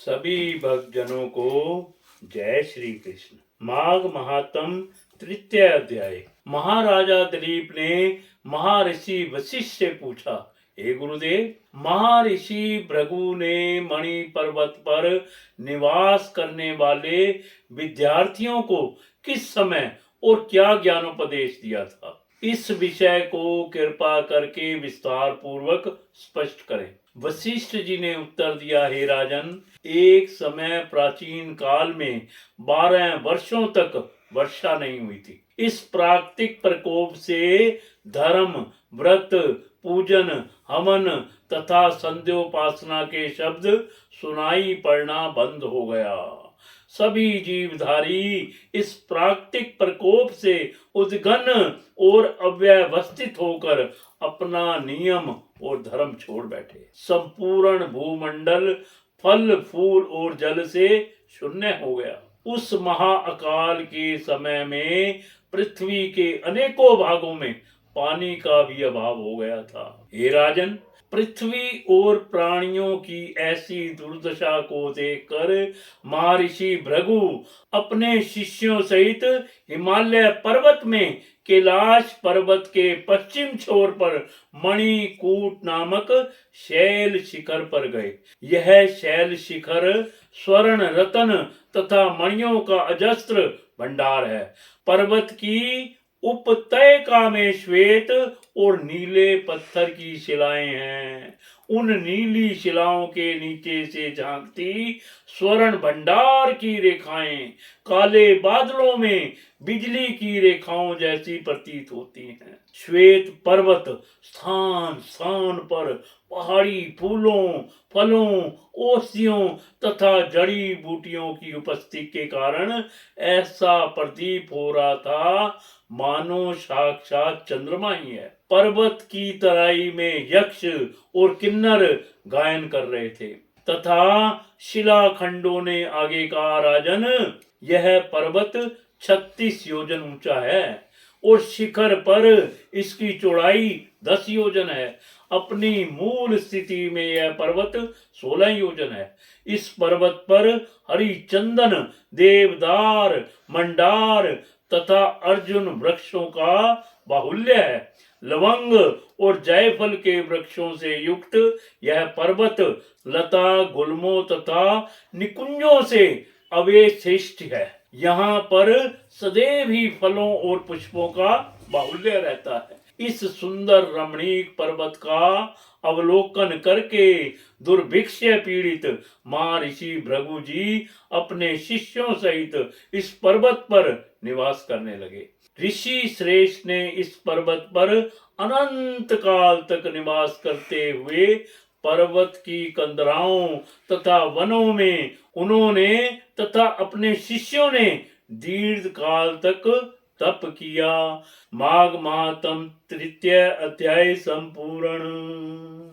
सभी भक्तजनों को जय श्री कृष्ण। माघ महात्म तृतीय अध्याय। महाराजा दिलीप ने महर्षि वशिष्ठ से पूछा, हे गुरुदेव, महर्षि भृगु ने मणि पर्वत पर निवास करने वाले विद्यार्थियों को किस समय और क्या ज्ञानोपदेश दिया था? इस विषय को कृपा करके विस्तार पूर्वक स्पष्ट करें। वशिष्ठ जी ने उत्तर दिया, हे राजन, एक समय प्राचीन काल में 12 वर्षों तक वर्षा नहीं हुई थी। इस प्राकृतिक प्रकोप से धर्म, व्रत, पूजन, हवन तथा संध्योपासना के शब्द सुनाई पड़ना बंद हो गया। सभी जीवधारी इस प्राकृतिक प्रकोप से उद्विग्न और अव्यवस्थित होकर अपना नियम और धर्म छोड़ बैठे। संपूर्ण भूमंडल फल, फूल और जल से शून्य हो गया। उस महाअकाल के समय में पृथ्वी के अनेकों भागों में पानी का भी अभाव हो गया था। हे राजन, पृथ्वी और प्राणियों की ऐसी दुर्दशा को देखकर महर्षि भृगु अपने शिष्यों सहित हिमालय पर्वत में कैलाश पर्वत के पश्चिम छोर पर मणिकूट नामक शैल शिखर पर गए। यह शैल शिखर स्वर्ण, रत्न तथा मणियों का अजस्त्र भंडार है। पर्वत की उपत्यका में श्वेत और नीले पत्थर की शिलाएं हैं। उन नीली शिलाओं के नीचे से झांकती स्वर्ण भंडार की रेखाएं काले बादलों में बिजली की रेखाओं जैसी प्रतीत होती हैं। श्वेत पर्वत स्थान स्थान पर पहाड़ी फूलों, फलों, औषधियों तथा जड़ी बूटियों की उपस्थिति के कारण ऐसा प्रतीत हो रहा था मानो साक्षात चंद्रमा ही है। पर्वत की तराई में यक्ष और किन्नर गायन कर रहे थे तथा शिलाखंडों ने आगे कहा, राजन, यह पर्वत 36 योजन ऊंचा है और शिखर पर इसकी चौड़ाई 10 योजन है। अपनी मूल स्थिति में यह पर्वत 16 योजन है। इस पर्वत पर हरिचंदन, देवदार, मंडार तथा अर्जुन वृक्षों का बाहुल्य है। लवंग और जायफल के वृक्षों से युक्त यह पर्वत लता, गुल्मों तथा निकुंजों से अवशिष्ट है। यहाँ पर सदैव ही फलों और पुष्पों का बाहुल्य रहता है। इस सुंदर रमणीक पर्वत का अवलोकन करके दुर्भिक्ष पीड़ित महर्षि भृगु जी अपने शिष्यों सहित इस पर्वत पर निवास करने लगे। ऋषि श्रेष्ठ ने इस पर्वत पर अनंत काल तक निवास करते हुए पर्वत की कंदराओं तथा वनों में उन्होंने तथा अपने शिष्यों ने दीर्घ काल तक तप किया। माघ महात्म तृतीय अध्याय संपूर्ण।